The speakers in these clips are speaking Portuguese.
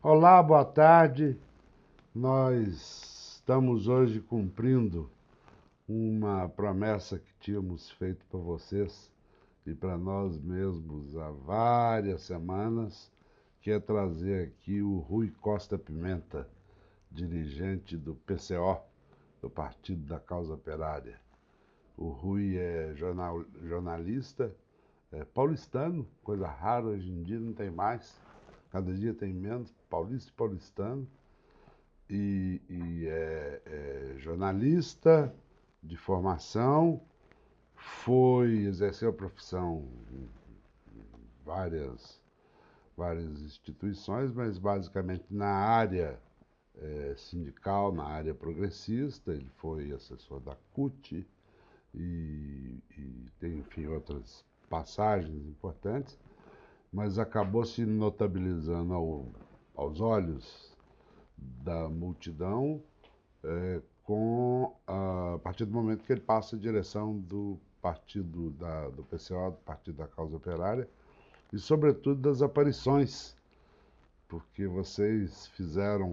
Olá, boa tarde. Nós estamos hoje cumprindo uma promessa que tínhamos feito para vocês e para nós mesmos há várias semanas, que é trazer aqui o Rui Costa Pimenta, dirigente do PCO, do Partido da Causa Operária. O Rui é jornalista, paulistano, coisa rara hoje em dia, não tem mais. Cada dia tem menos, paulista e paulistano, e é jornalista de formação, exerceu a profissão em várias instituições, mas basicamente na área sindical, na área progressista. Ele foi assessor da CUT e tem, enfim, outras passagens importantes, mas acabou se notabilizando aos olhos da multidão a partir do momento que ele passa a direção do partido do PCO, do Partido da Causa Operária, e sobretudo das aparições, porque vocês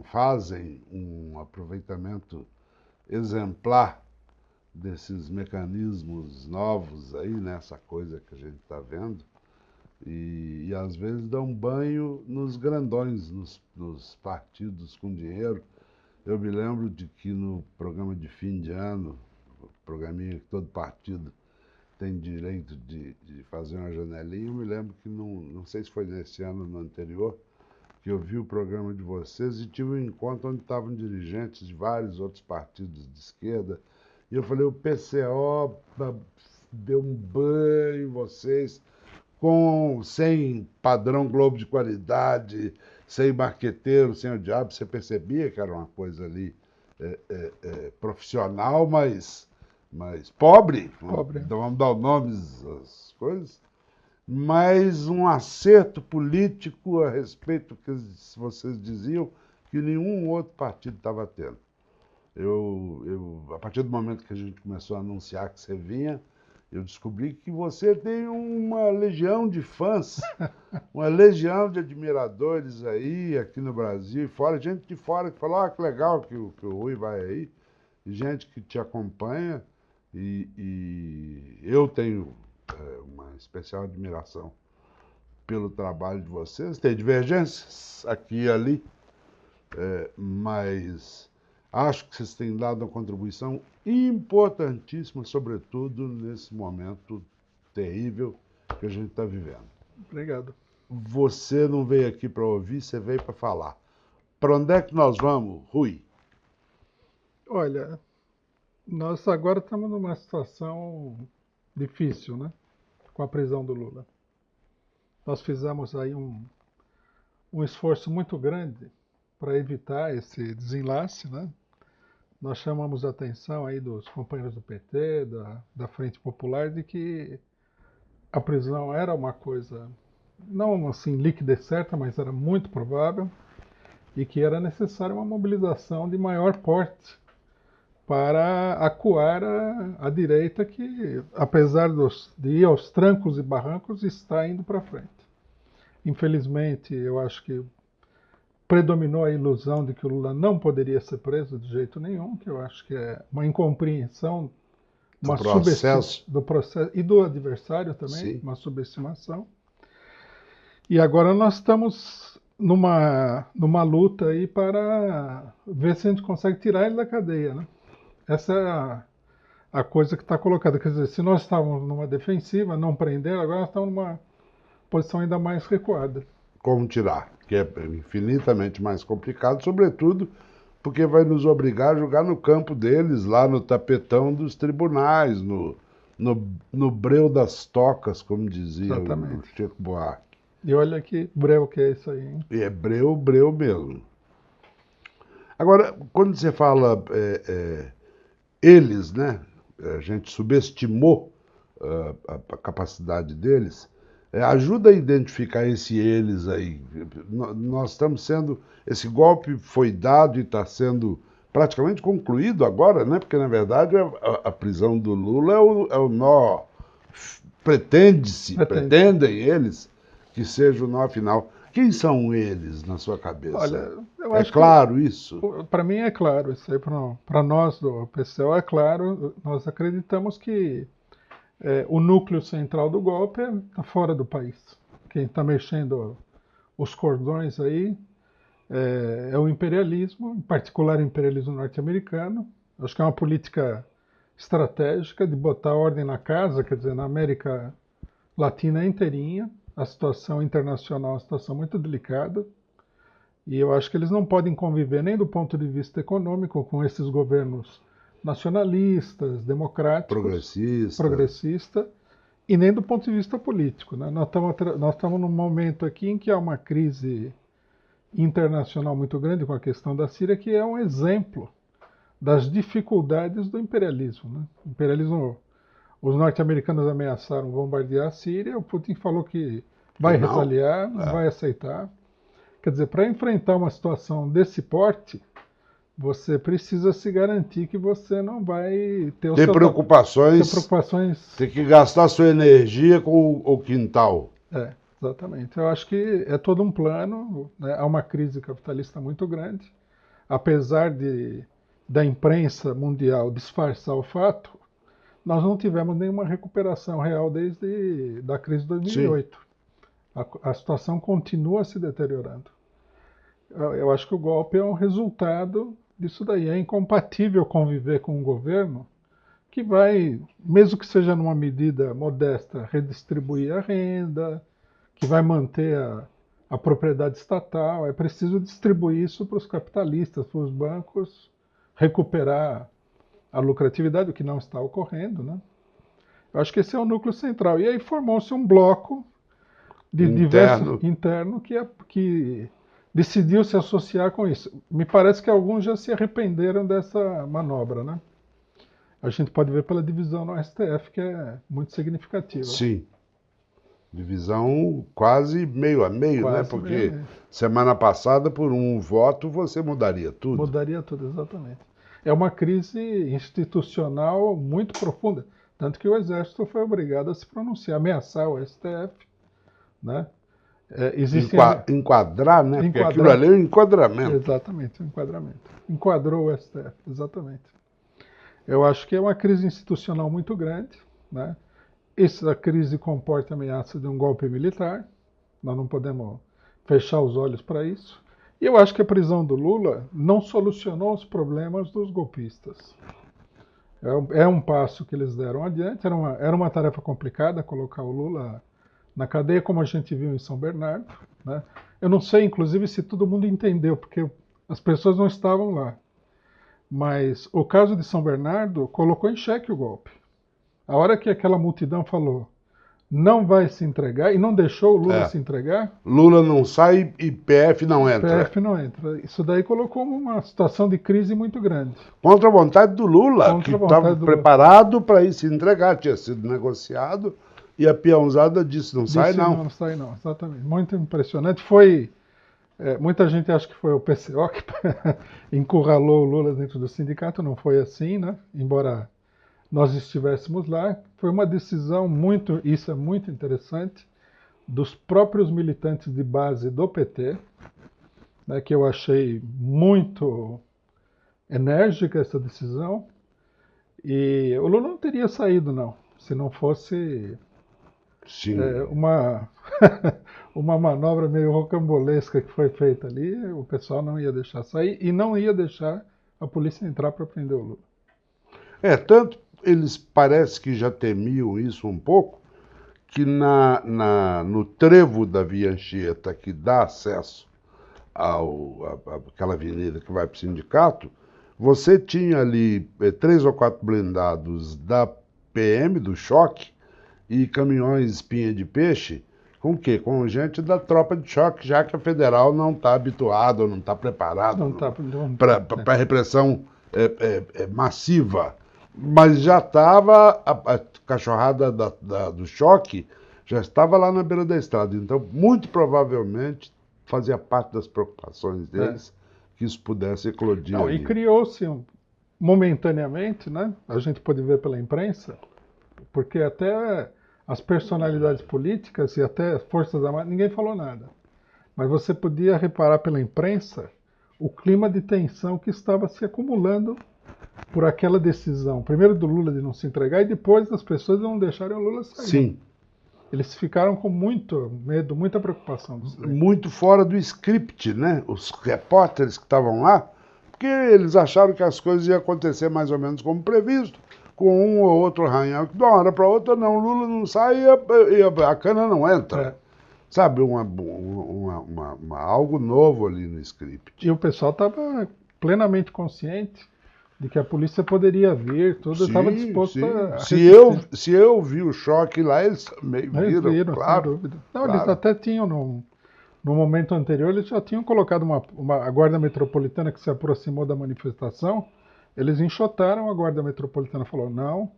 fazem um aproveitamento exemplar desses mecanismos novos aí, nessa coisa que a gente está vendo, e às vezes dão banho nos grandões, nos partidos com dinheiro. Eu me lembro de que no programa de fim de ano, programinha que todo partido tem direito de fazer uma janelinha, eu me lembro que, não sei se foi nesse ano ou no anterior, que eu vi o programa de vocês e tive um encontro onde estavam dirigentes de vários outros partidos de esquerda, e eu falei, o PCO deu um banho em vocês, sem padrão Globo de qualidade, sem marqueteiro, sem o diabo. Você percebia que era uma coisa ali profissional, mas pobre. Pobre. Então vamos dar nomes às coisas, mas um acerto político a respeito do que vocês diziam que nenhum outro partido estava tendo. A partir do momento que a gente começou a anunciar que você vinha, eu descobri que você tem uma legião de fãs, uma legião de admiradores aí, aqui no Brasil e fora, gente de fora que falou, que legal que o Rui vai aí, e gente que te acompanha, e eu tenho uma especial admiração pelo trabalho de vocês. Tem divergências aqui e ali, mas acho que vocês têm dado uma contribuição importantíssima, sobretudo nesse momento terrível que a gente está vivendo. Obrigado. Você não veio aqui para ouvir, você veio para falar. Para onde é que nós vamos, Rui? Olha, nós agora estamos numa situação difícil, né? Com a prisão do Lula. Nós fizemos aí um esforço muito grande para evitar esse desenlace, né? Nós chamamos a atenção aí dos companheiros do PT, da Frente Popular, de que a prisão era uma coisa, não assim líquida e certa, mas era muito provável, e que era necessária uma mobilização de maior porte para acuar a direita que, apesar de ir aos trancos e barrancos, está indo para frente. Infelizmente, eu acho que predominou a ilusão de que o Lula não poderia ser preso de jeito nenhum, que eu acho que é uma incompreensão do processo e do adversário também, Sim. uma subestimação. E agora nós estamos numa luta aí para ver se a gente consegue tirar ele da cadeia, né? Essa é a coisa que está colocada. Quer dizer, se nós estávamos numa defensiva, não prender, agora nós estamos numa posição ainda mais recuada. Como tirar? Que é infinitamente mais complicado, sobretudo porque vai nos obrigar a jogar no campo deles, lá no tapetão dos tribunais, no breu das tocas, como dizia o Chico Buarque. E olha que breu que é isso aí, hein? E é breu mesmo. Agora, quando você fala eles, né? A gente subestimou a capacidade deles. Ajuda a identificar esse eles aí. Nós estamos sendo... Esse golpe foi dado e está sendo praticamente concluído agora, né? Porque, na verdade, a prisão do Lula é o nó... Pretendem eles que seja o nó final. Quem são eles na sua cabeça? Olha, eu É acho claro isso? que, para mim é claro, isso aí para nós do PCO é claro, nós acreditamos que o núcleo central do golpe está fora do país. Quem está mexendo os cordões aí é o imperialismo, em particular o imperialismo norte-americano. Acho que é uma política estratégica de botar ordem na casa, quer dizer, na América Latina inteirinha. A situação internacional é uma situação muito delicada. E eu acho que eles não podem conviver nem do ponto de vista econômico com esses governos nacionalistas, democráticos, Progressista. progressistas, e nem do ponto de vista político, né? Nós estamos num momento aqui em que há uma crise internacional muito grande com a questão da Síria, que é um exemplo das dificuldades do imperialismo, né? O imperialismo, os norte-americanos ameaçaram bombardear a Síria, o Putin falou que vai Que não. retaliar, não vai aceitar. Quer dizer, para enfrentar uma situação desse porte, você precisa se garantir que você não vai ter Ter preocupações, preocupações. ter que gastar sua energia com o quintal. Exatamente. Eu acho que é todo um plano, né? Há uma crise capitalista muito grande. Apesar da imprensa mundial disfarçar o fato, nós não tivemos nenhuma recuperação real desde a crise de 2008. A situação continua se deteriorando. Eu acho que o golpe é um resultado disso daí. É incompatível conviver com um governo que vai, mesmo que seja numa medida modesta, redistribuir a renda, que vai manter a propriedade estatal. É preciso distribuir isso para os capitalistas, para os bancos, recuperar a lucratividade, o que não está ocorrendo, né? Eu acho que esse é o núcleo central. E aí formou-se um bloco de diversos interno que decidiu se associar com isso. Me parece que alguns já se arrependeram dessa manobra, né? A gente pode ver pela divisão no STF, que é muito significativa. Sim. Divisão quase meio a meio, Quase né? Porque meio a meio. semana passada, por um voto, você mudaria tudo. Mudaria tudo, exatamente. É uma crise institucional muito profunda. Tanto que o Exército foi obrigado a se pronunciar, ameaçar o STF, né? Enquadrar, né? Porque aquilo ali é um enquadramento. Exatamente, um enquadramento. Enquadrou o STF, exatamente. Eu acho que é uma crise institucional muito grande, né? Essa crise comporta a ameaça de um golpe militar. Nós não podemos fechar os olhos para isso. E eu acho que a prisão do Lula não solucionou os problemas dos golpistas. É um passo que eles deram adiante. Era uma tarefa complicada colocar o Lula na cadeia, como a gente viu em São Bernardo, né? Eu não sei, inclusive, se todo mundo entendeu, porque as pessoas não estavam lá. Mas o caso de São Bernardo colocou em xeque o golpe. A hora que aquela multidão falou não vai se entregar, e não deixou o Lula se entregar... Lula não sai e PF não entra. PF não entra. Isso daí colocou uma situação de crise muito grande. Contra a vontade do Lula, que estava preparado para ir se entregar, tinha sido negociado, e a peãozada disse, não sai não. Não sai não, exatamente. Muito impressionante. Foi... muita gente acha que foi o PCO que encurralou o Lula dentro do sindicato, não foi assim, né? Embora nós estivéssemos lá, foi uma decisão muito, isso é muito interessante, dos próprios militantes de base do PT, né, que eu achei muito enérgica essa decisão, e o Lula não teria saído, não, se não fosse uma manobra meio rocambolesca que foi feita ali, o pessoal não ia deixar sair e não ia deixar a polícia entrar para prender o Lula. Tanto eles parece que já temiam isso um pouco, que no trevo da Via Anchieta, que dá acesso àquela avenida que vai para o sindicato, você tinha ali 3 ou 4 blindados da PM, do choque, e caminhões espinha de peixe, com o quê? Com gente da tropa de choque, já que a federal não está habituada, não está preparada para repressão massiva. Mas já estava, a cachorrada do choque já estava lá na beira da estrada. Então, muito provavelmente, fazia parte das preocupações deles que isso pudesse eclodir. Não, e criou-se momentaneamente, né? A gente pode ver pela imprensa, porque até as personalidades políticas e até as Forças Armadas, ninguém falou nada. Mas você podia reparar pela imprensa o clima de tensão que estava se acumulando por aquela decisão, primeiro do Lula de não se entregar e depois das pessoas de não deixarem o Lula sair. Sim. Eles ficaram com muito medo, muita preocupação disso daí. Muito fora do script, né? Os repórteres que estavam lá, porque eles acharam que as coisas iam acontecer mais ou menos como previsto, com um ou outro arranhão, que de uma hora para outra não, Lula não sai e a cana não entra. Sabe, algo novo ali no script. E o pessoal estava plenamente consciente de que a polícia poderia vir, tudo estava disposto a se eu vi o choque lá, eles também viram, claro. Sem dúvida. Não, claro. Eles até tinham, no momento anterior, eles já tinham colocado a Guarda Metropolitana que se aproximou da manifestação, eles enxotaram a Guarda Metropolitana, falou não.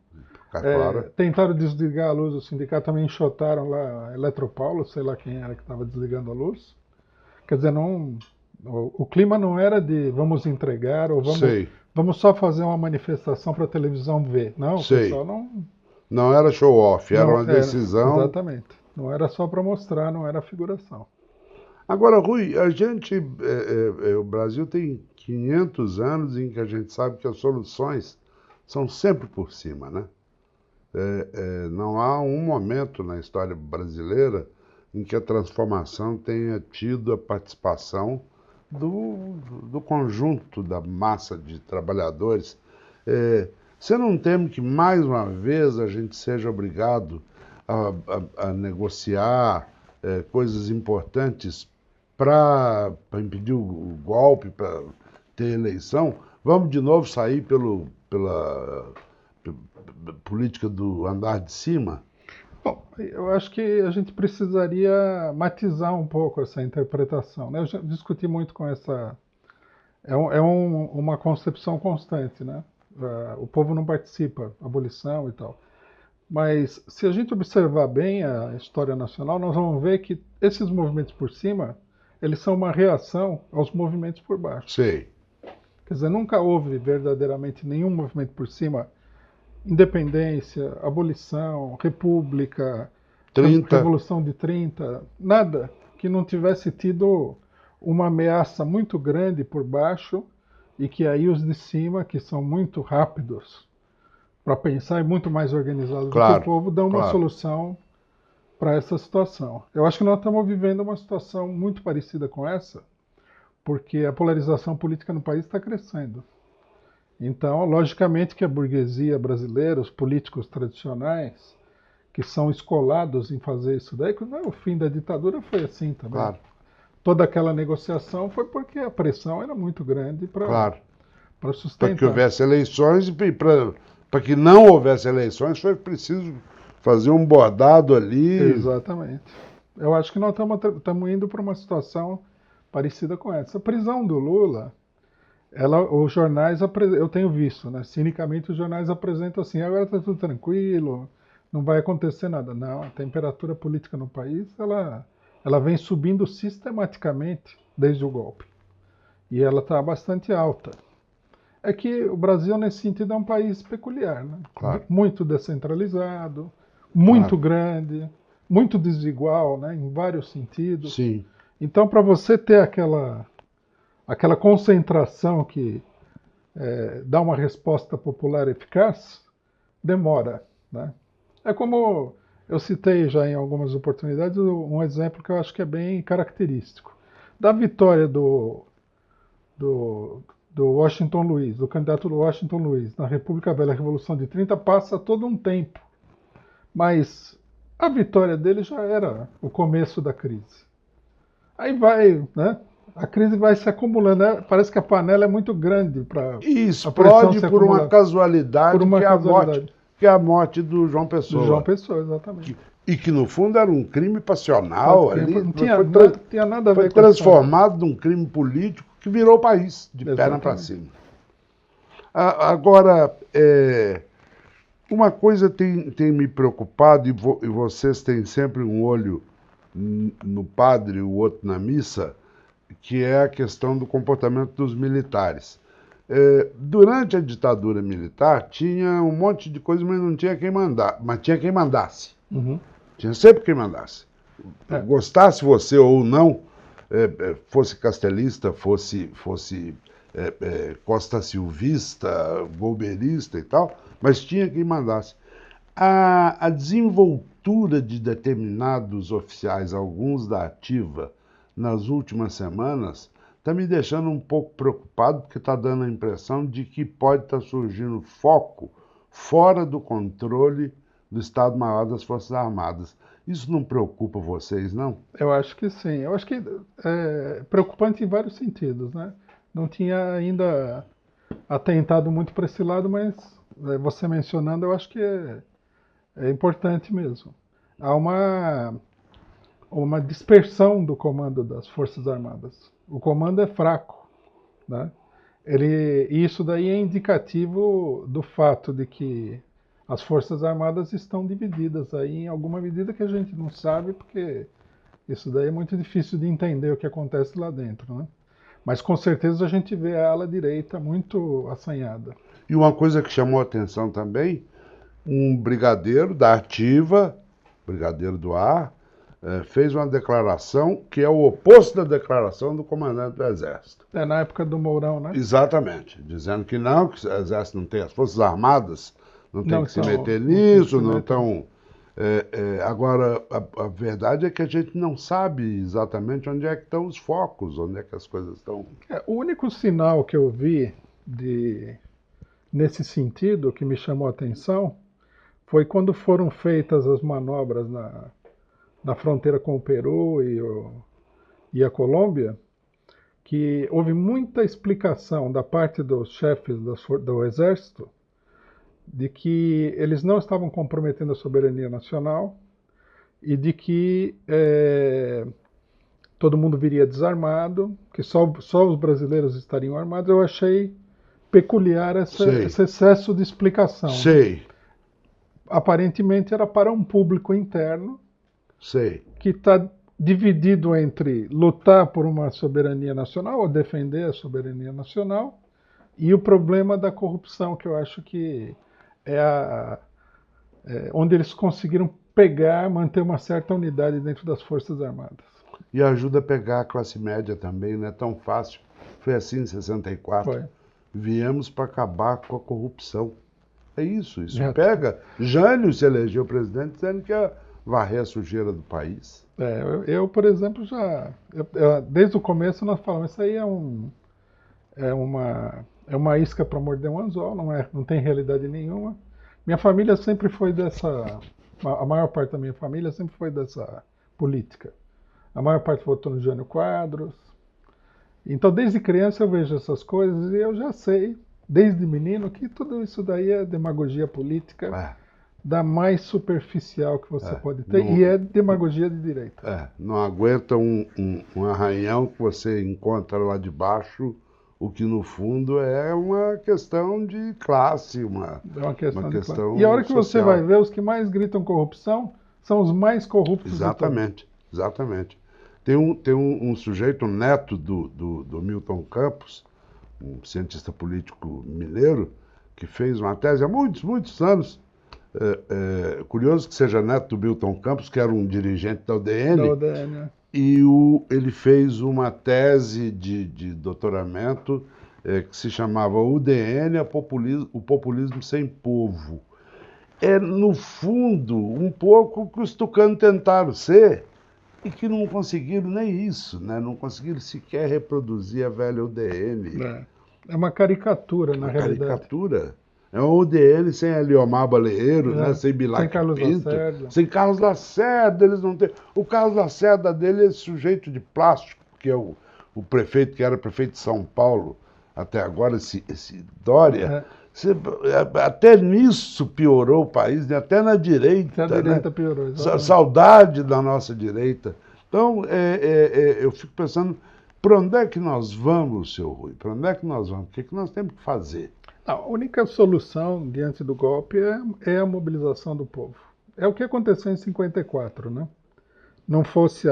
Tentaram desligar a luz, o sindicato também enxotaram lá a Eletropaulo, sei lá quem era que estava desligando a luz. Quer dizer, o clima não era de vamos entregar ou vamos só fazer uma manifestação para a televisão ver. Não, o pessoal não... Não era show-off, era uma decisão... Exatamente. Não era só para mostrar, não era figuração. Agora, Rui, o Brasil tem 500 anos em que a gente sabe que as soluções são sempre por cima, né? Não há um momento na história brasileira em que a transformação tenha tido a participação do conjunto da massa de trabalhadores. Você não teme que, mais uma vez, a gente seja obrigado a negociar coisas importantes para impedir o golpe, para ter eleição? Vamos de novo sair pela política do andar de cima? Bom, eu acho que a gente precisaria matizar um pouco essa interpretação, né? Eu já discuti muito com essa... uma concepção constante, né? O povo não participa, abolição e tal. Mas se a gente observar bem a história nacional, nós vamos ver que esses movimentos por cima, eles são uma reação aos movimentos por baixo. Sei. Quer dizer, nunca houve verdadeiramente nenhum movimento por cima. Independência, abolição, república, 30. Revolução de 30, nada que não tivesse tido uma ameaça muito grande por baixo e que aí os de cima, que são muito rápidos para pensar e muito mais organizados do que o povo, dão uma solução para essa situação. Eu acho que nós estamos vivendo uma situação muito parecida com essa, porque a polarização política no país está crescendo. Então, logicamente que a burguesia brasileira, os políticos tradicionais, que são escolados em fazer isso daí, o fim da ditadura foi assim também. Claro. Toda aquela negociação foi porque a pressão era muito grande para sustentar. Para que houvesse eleições e para que não houvesse eleições foi preciso fazer um bordado ali. Exatamente. Eu acho que nós estamos indo para uma situação parecida com essa. A prisão do Lula... os jornais, eu tenho visto, né? Cinicamente os jornais apresentam assim, agora está tudo tranquilo, não vai acontecer nada. Não, a temperatura política no país, ela vem subindo sistematicamente desde o golpe. E ela está bastante alta. É que o Brasil, nesse sentido, é um país peculiar, né? Claro. Muito descentralizado, muito grande, muito desigual, né? Em vários sentidos. Sim. Então, para você ter aquela concentração que dá uma resposta popular eficaz, demora, né? É como eu citei já em algumas oportunidades um exemplo que eu acho que é bem característico. Da vitória do Washington Luiz, do candidato do Washington Luiz, na República Velha, a Revolução de 30, passa todo um tempo. Mas a vitória dele já era o começo da crise. Aí vai, né? A crise vai se acumulando, né? Parece que a panela é muito grande para... E explode por uma casualidade, que é a morte do João Pessoa. Do João Pessoa, exatamente. E que, no fundo, era um crime passional ali. Não tinha nada a ver com isso. Foi transformado num crime político que virou o país, de perna para cima. Agora, uma coisa tem me preocupado, e vocês têm sempre um olho no padre e o outro na missa, que é a questão do comportamento dos militares. Durante a ditadura militar, tinha um monte de coisa, mas não tinha quem mandar. Mas tinha quem mandasse. Uhum. Tinha sempre quem mandasse. Gostasse você ou não, fosse castelista, fosse Costa Silvista, golbeirista e tal, mas tinha quem mandasse. A desenvoltura de determinados oficiais, alguns da ativa, nas últimas semanas, está me deixando um pouco preocupado, porque está dando a impressão de que pode estar surgindo foco fora do controle do Estado-Maior das Forças Armadas. Isso não preocupa vocês, não? Eu acho que sim. Eu acho que é preocupante em vários sentidos, né? Não tinha ainda atentado muito para esse lado, mas você mencionando, eu acho que é importante mesmo. Há uma dispersão do comando das Forças Armadas. O comando é fraco, né? Isso daí é indicativo do fato de que as Forças Armadas estão divididas aí em alguma medida que a gente não sabe, porque isso daí é muito difícil de entender o que acontece lá dentro, né? Mas com certeza a gente vê a ala direita muito assanhada. E uma coisa que chamou a atenção também, um brigadeiro da ativa, brigadeiro do ar, fez uma declaração que é o oposto da declaração do comandante do Exército. É na época do Mourão, né? Exatamente, dizendo que não, que o Exército não tem, as Forças Armadas não tem Não que se são- meter não tem que nisso, se não meter. estão. Agora, a verdade é que a gente não sabe exatamente onde é que estão os focos, onde é que as coisas estão. O único sinal que eu vi nesse sentido que me chamou a atenção foi quando foram feitas as manobras na fronteira com o Peru e a Colômbia, que houve muita explicação da parte dos chefes do Exército de que eles não estavam comprometendo a soberania nacional e de que todo mundo viria desarmado, que só os brasileiros estariam armados. Eu achei peculiar Sei. esse excesso de explicação. Sei, Aparentemente era para um público interno sei. que está dividido entre lutar por uma soberania nacional ou defender a soberania nacional e o problema da corrupção, que eu acho que onde eles conseguiram manter uma certa unidade dentro das Forças Armadas. E ajuda a pegar a classe média também, não é tão fácil. Foi assim em 64. Foi. Viemos para acabar com a corrupção. É isso. É. Pega. Jânio se elegeu presidente dizendo que ia varrer a sujeira do país. Eu, por exemplo, desde o começo nós falamos, isso aí é uma isca para morder um anzol, não tem realidade nenhuma. Minha família sempre foi a maior parte da minha família sempre foi dessa política. A maior parte votou no Jânio Quadros. Então, desde criança eu vejo essas coisas e eu já sei, desde menino, que tudo isso daí é demagogia política da mais superficial que você pode ter, e é demagogia de direita. Não aguenta um arranhão que você encontra lá de baixo, o que no fundo é uma questão de classe, É uma questão de questão classe. E a hora que você social. vai ver, os que mais gritam corrupção são os mais corruptos Exatamente, exatamente. Tem um sujeito, um neto do Milton Campos, um cientista político mineiro, que fez uma tese há muitos, muitos anos. Curioso que seja neto do Milton Campos, que era um dirigente da UDN, da UDN. e ele fez uma tese de doutoramento que se chamava UDN, o populismo sem povo. É, no fundo, um pouco o que os tucanos tentaram ser e que não conseguiram nem isso, né? Não conseguiram sequer reproduzir a velha UDN. É uma caricatura, na realidade. Caricatura. É uma UDN sem Eliomar Baleiro, né? Sem Bilac sem Carlos Pinto, Lacerda. sem Carlos Lacerda, eles não têm. O Carlos Lacerda dele é esse sujeito de plástico, que é o prefeito, que era prefeito de São Paulo até agora, esse Dória. Até nisso piorou o país, né? Até na direita. Até a direita, né? piorou. Exatamente. Saudade da nossa direita. Então, eu fico pensando, para onde é que nós vamos, seu Rui? Para onde é que nós vamos? O que nós temos que fazer? A única solução diante do golpe é a mobilização do povo. É o que aconteceu em 54, né? Não fosse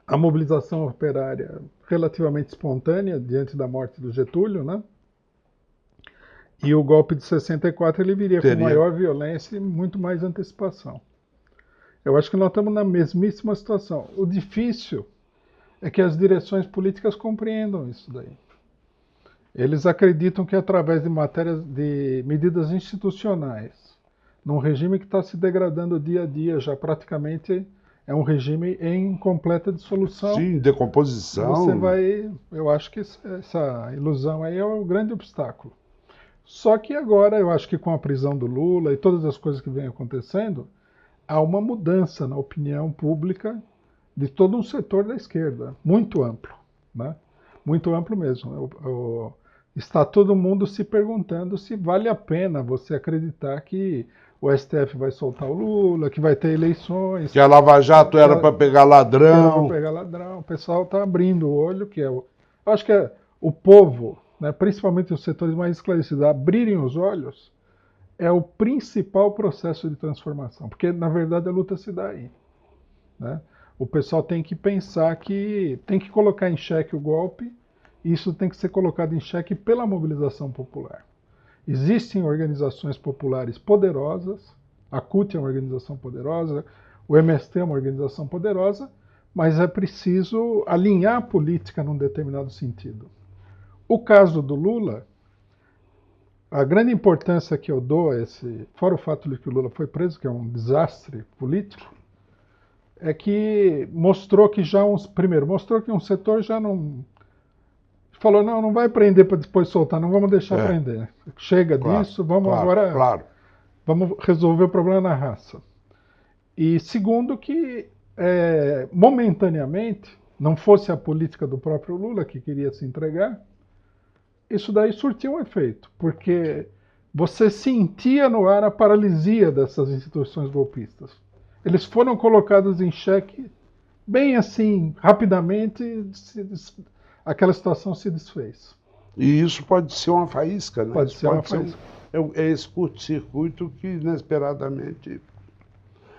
a mobilização operária relativamente espontânea diante da morte do Getúlio, né? E o golpe de 64 ele viria com maior violência e muito mais antecipação. Eu acho que nós estamos na mesmíssima situação. O difícil é que as direções políticas compreendam isso daí. Eles acreditam que através de medidas institucionais, num regime que está se degradando dia a dia, já praticamente é um regime em completa dissolução, Sim, você decomposição. vai. Eu acho que essa ilusão aí é o grande obstáculo. Só que agora, eu acho que com a prisão do Lula e todas as coisas que vêm acontecendo, há uma mudança na opinião pública de todo um setor da esquerda, muito amplo, né? Muito amplo mesmo. Está todo mundo se perguntando se vale a pena você acreditar que o STF vai soltar o Lula, que vai ter eleições, Que a Lava Jato era para pegar que era para ladrão. pegar ladrão. O pessoal está abrindo o olho, que é o. Eu acho que é o povo, né, principalmente os setores mais esclarecidos, abrirem os olhos é o principal processo de transformação, porque na verdade a luta se dá aí, né? O pessoal tem que pensar que tem que colocar em xeque o golpe, e isso tem que ser colocado em xeque pela mobilização popular. Existem organizações populares poderosas, a CUT é uma organização poderosa, o MST é uma organização poderosa, mas é preciso alinhar a política num determinado sentido. O caso do Lula, a grande importância que eu dou a esse, fora o fato de que o Lula foi preso, que é um desastre político, é que mostrou que primeiro, mostrou que um setor já não falou, não, não vai prender para depois soltar, não vamos deixar É, prender. Chega claro, disso, vamos claro, agora, claro. vamos resolver o problema na raça. E segundo que, momentaneamente, não fosse a política do próprio Lula que queria se entregar, isso daí surtiu um efeito, porque você sentia no ar a paralisia dessas instituições golpistas. Eles foram colocados em xeque bem assim, rapidamente, aquela situação se desfez. E isso pode ser uma faísca, né? Pode Isso ser uma pode ser faísca. é esse curto-circuito que inesperadamente.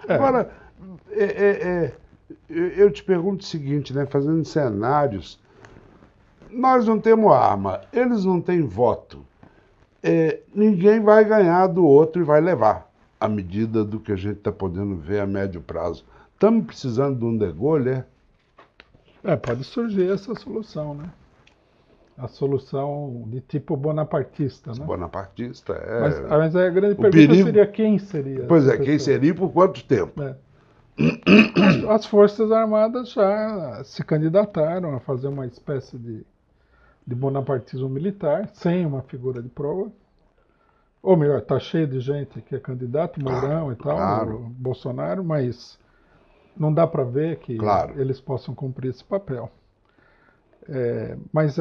É, Agora, é, é, é, eu te pergunto o seguinte, né? Fazendo cenários, nós não temos arma, eles não têm voto. Ninguém vai ganhar do outro e vai levar, à medida do que a gente está podendo ver a médio prazo. Estamos precisando de um degolho, é? pode surgir essa solução, né? A solução de tipo bonapartista, né? Bonapartista, Mas a grande O pergunta perigo. seria quem seria Pois essa é, quem pessoa? seria e por quanto tempo? É. As Forças Armadas já se candidataram a fazer uma espécie de bonapartismo militar, sem uma figura de prova. Ou melhor, está cheio de gente que é candidato, Claro, Mourão e tal, claro, o Bolsonaro, mas não dá para ver que claro. eles possam cumprir esse papel. Mas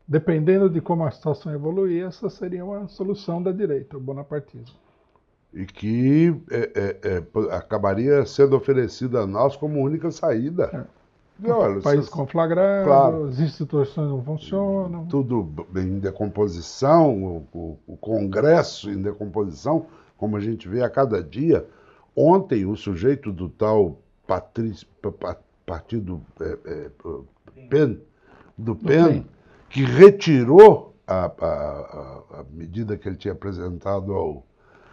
dependendo de como a situação evoluir, essa seria uma solução da direita, o bonapartismo. E que acabaria sendo oferecida a nós como única saída. É. E olha, País claro, conflagrado, as instituições não funcionam. tudo em decomposição, o Congresso em decomposição, como a gente vê a cada dia. Ontem, o sujeito do tal partido PEN, do PEN, que retirou a medida que ele tinha apresentado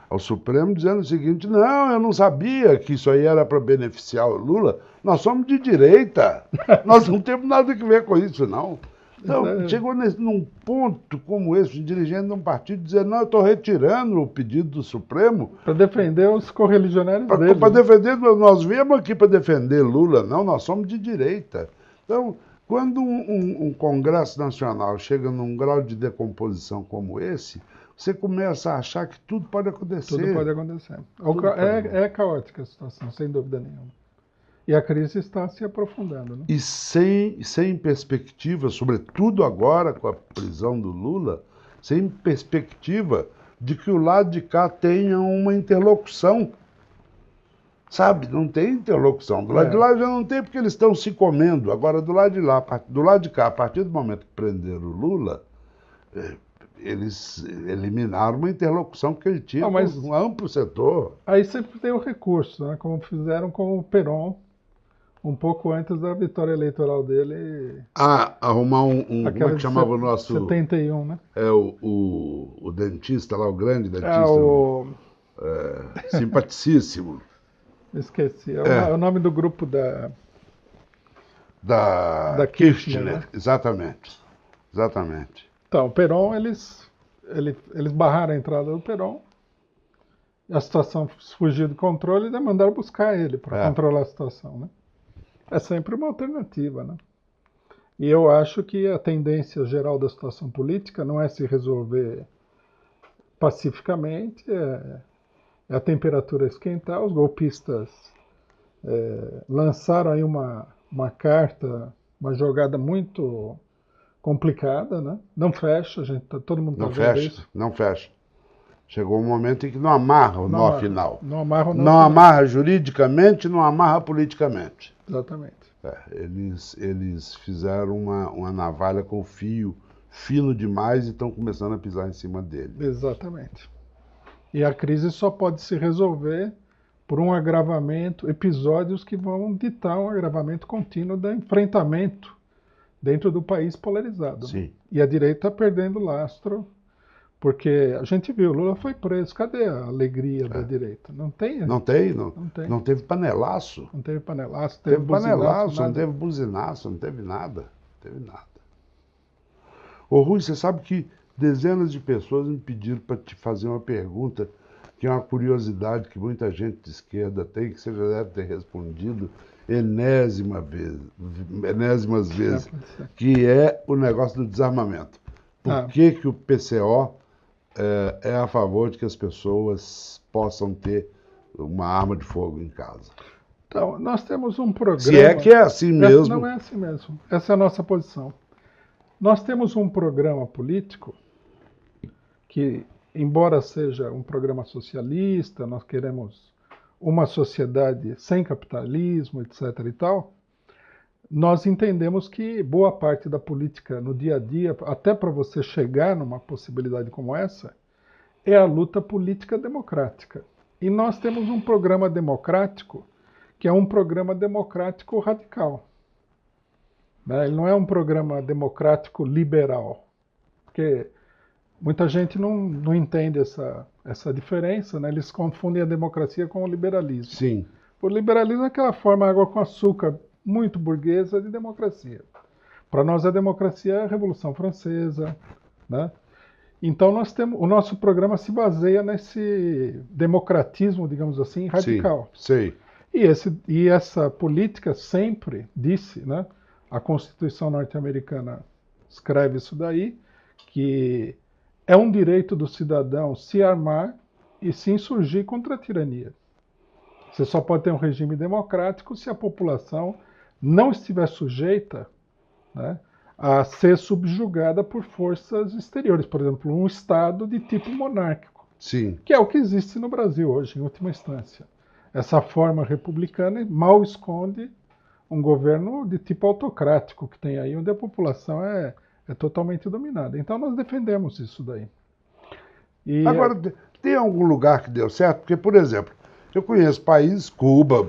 ao Supremo, dizendo o seguinte: não, eu não sabia que isso aí era para beneficiar o Lula. Nós somos de direita, nós não temos nada a ver com isso, não. Então, chegou num ponto como esse, dirigente de um partido, dizendo: não, eu estou retirando o pedido do Supremo. Para defender os correligionários dele. Para defender, nós viemos aqui para defender Lula, não, nós somos de direita. Então, quando um Congresso Nacional chega num grau de decomposição como esse, você começa a achar que tudo pode acontecer. Tudo pode acontecer. É caótica a situação, sem dúvida nenhuma. E a crise está se aprofundando. Né? E sem perspectiva, sobretudo agora com a prisão do Lula, sem perspectiva de que o lado de cá tenha uma interlocução. Sabe, não tem interlocução. Do lado de lá já não tem porque eles estão se comendo. Agora, do lado de lá, do lado de cá, a partir do momento que prenderam o Lula, eles eliminaram uma interlocução que ele tinha com um amplo setor. Aí sempre tem o recurso, né? Como fizeram com o Perón, um pouco antes da vitória eleitoral dele. Arrumar como é que chamava o nosso... 71, né? O dentista lá, o grande dentista. Simpaticíssimo. Esqueci. É o nome do grupo Da da Kirchner, né? Kirchner, exatamente. Exatamente. Então, o Perón, eles barraram a entrada do Perón, a situação fugiu do controle e mandaram buscar ele para É. controlar a situação, né? É sempre uma alternativa, né? E eu acho que a tendência geral da situação política não é se resolver pacificamente, é a temperatura esquentar. Os golpistas lançaram aí uma carta, uma jogada muito complicada, né? Não fecha, todo mundo está Não vendo fecha, isso. não fecha. Chegou um momento em que não amarra o nó Não, final. não amarra o nó Não final. amarra juridicamente, não amarra politicamente. Exatamente. Eles fizeram uma navalha com fio fino demais e estão começando a pisar em cima dele. Exatamente. E a crise só pode se resolver por um agravamento, episódios que vão ditar um agravamento contínuo do enfrentamento dentro do país polarizado. Sim. Né? E a direita perdendo lastro, porque a gente viu, Lula foi preso. Cadê a alegria da direita? Não tem. Não tem, Não tem. não teve panelaço. Não teve panelaço, Teve buzinaço, panelaço, não nada. teve buzinaço, não teve nada. Não teve nada. Ô Rui, você sabe que dezenas de pessoas me pediram para te fazer uma pergunta, que é uma curiosidade que muita gente de esquerda tem, que você já deve ter respondido enésimas vezes, Pode ser. que é o negócio do desarmamento. Por que que o PCO é a favor de que as pessoas possam ter uma arma de fogo em casa? Então, nós temos um programa. Se é que é assim mesmo. Não é assim mesmo. Essa é a nossa posição. Nós temos um programa político que, embora seja um programa socialista, nós queremos uma sociedade sem capitalismo, etc. e tal, nós entendemos que boa parte da política no dia a dia, até para você chegar numa possibilidade como essa, é a luta política democrática. E nós temos um programa democrático que é um programa democrático radical. Ele não é um programa democrático liberal, porque muita gente não entende essa diferença, né? Eles confundem a democracia com o liberalismo. Sim. O liberalismo é aquela forma água com açúcar muito burguesa de democracia. Para nós a democracia é a Revolução Francesa, né? Então nós temos, o nosso programa se baseia nesse democratismo, digamos assim, radical. Sim, sei. E essa política sempre disse, né? A Constituição norte-americana escreve isso daí, que é um direito do cidadão se armar e se insurgir contra a tirania. Você só pode ter um regime democrático se a população não estiver sujeita, né, a ser subjugada por forças exteriores. Por exemplo, um Estado de tipo monárquico. Sim. Que é o que existe no Brasil hoje, em última instância. Essa forma republicana mal esconde um governo de tipo autocrático que tem aí, onde a população é totalmente dominada. Então nós defendemos isso daí. E agora, tem algum lugar que deu certo? Porque, por exemplo, eu conheço países, Cuba,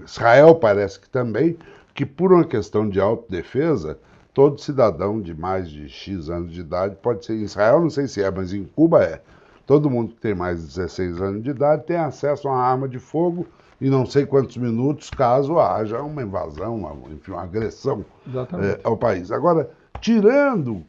Israel parece que também, que por uma questão de autodefesa, todo cidadão de mais de X anos de idade pode ser. Em Israel não sei se é, mas em Cuba é. Todo mundo que tem mais de 16 anos de idade tem acesso a uma arma de fogo em não sei quantos minutos, caso haja uma invasão, enfim, uma agressão ao país. Agora, tirando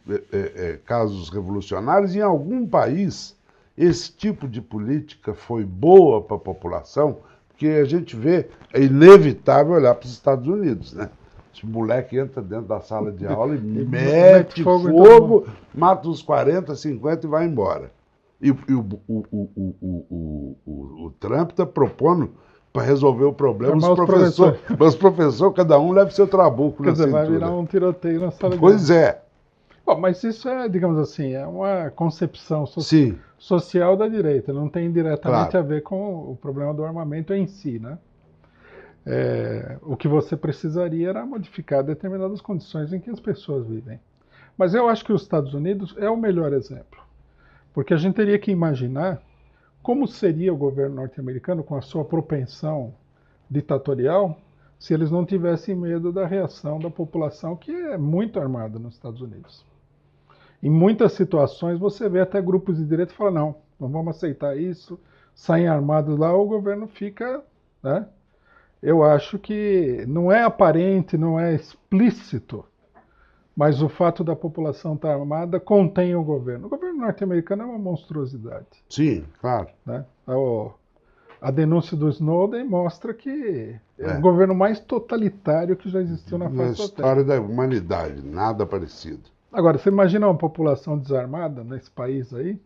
casos revolucionários, em algum país esse tipo de política foi boa para a população, porque a gente vê, é inevitável olhar para os Estados Unidos, né? Esse moleque entra dentro da sala de aula e mete fogo, mata uns 40, 50 e vai embora. E o Trump está propondo para resolver o problema, os professores, cada um leva seu trabuco na cintura. Vai virar um tiroteio na sala de aula. Pois é. Bom, mas isso é, digamos assim, é uma concepção social da direita, não tem diretamente a ver com o problema do armamento em si, né? O que você precisaria era modificar determinadas condições em que as pessoas vivem. Mas eu acho que os Estados Unidos é o melhor exemplo, porque a gente teria que imaginar como seria o governo norte-americano com a sua propensão ditatorial se eles não tivessem medo da reação da população, que é muito armada nos Estados Unidos. Em muitas situações você vê até grupos de direita que falam, não vamos aceitar isso, saem armados lá, o governo fica, né? eu acho que não é aparente, não é explícito, mas o fato da população estar armada contém o governo. O governo norte-americano é uma monstruosidade. Sim, claro. Né? A denúncia do Snowden mostra que é o É. governo mais totalitário que já existiu na Na face da Terra. história da humanidade, nada parecido. Agora, você imagina uma população desarmada nesse país aí?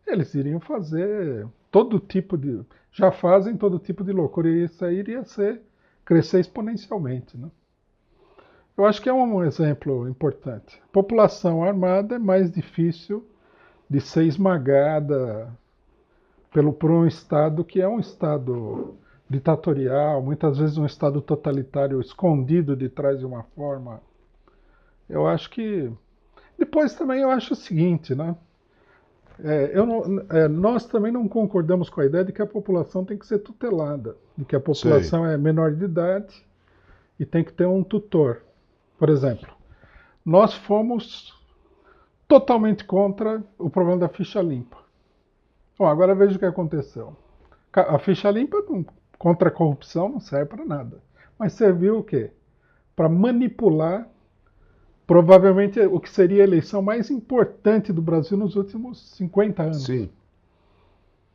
Eles iriam fazer todo tipo de. Já fazem todo tipo de loucura, e isso aí iria crescer exponencialmente. Né? Eu acho que é um exemplo importante. População armada é mais difícil de ser esmagada por um Estado que é um Estado ditatorial, muitas vezes um Estado totalitário escondido de trás de uma forma. Eu acho que. Depois também eu acho o seguinte, né? Nós também não concordamos com a ideia de que a população tem que ser tutelada, de que a Sei. população é menor de idade e tem que ter um tutor. Por exemplo, nós fomos totalmente contra o problema da ficha limpa. Bom, agora veja o que aconteceu. A ficha limpa contra a corrupção não serve para nada. Mas serviu o quê? Para manipular provavelmente o que seria a eleição mais importante do Brasil nos últimos 50 anos. Sim,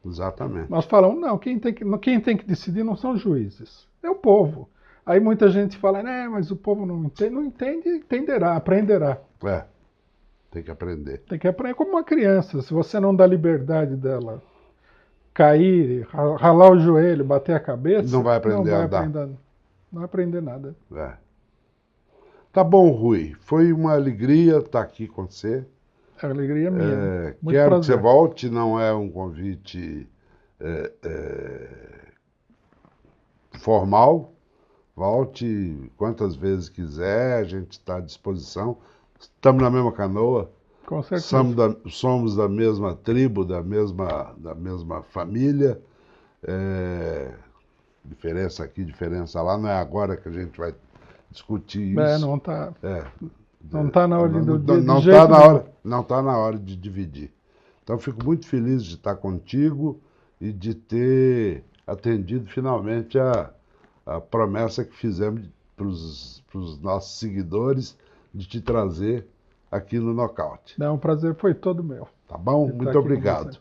exatamente. Nós falamos, não, quem tem que decidir não são juízes, é o povo. Aí muita gente fala, né, mas o povo não entende, entenderá, aprenderá. É, tem que aprender. Tem que aprender como uma criança. Se você não dá liberdade dela cair, ralar o joelho, bater a cabeça, Não vai aprender a andar. não vai aprender nada. É. Tá bom, Rui. Foi uma alegria estar aqui com você. É uma alegria minha. Muito Quero prazer. que você volte, não é um convite formal. Volte quantas vezes quiser, a gente está à disposição. Estamos na mesma canoa, Com certeza. somos da mesma tribo, da mesma família. Diferença aqui, diferença lá, não é agora que a gente vai discutir isso. Não está. É, Não está na hora não de está jeito na nenhum. hora, não tá na hora de dividir. Então, fico muito feliz de estar contigo e de ter atendido finalmente a promessa que fizemos para os nossos seguidores de te trazer aqui no Nocaute. Não, o prazer foi todo meu. Tá bom? De estar Muito aqui com obrigado. você.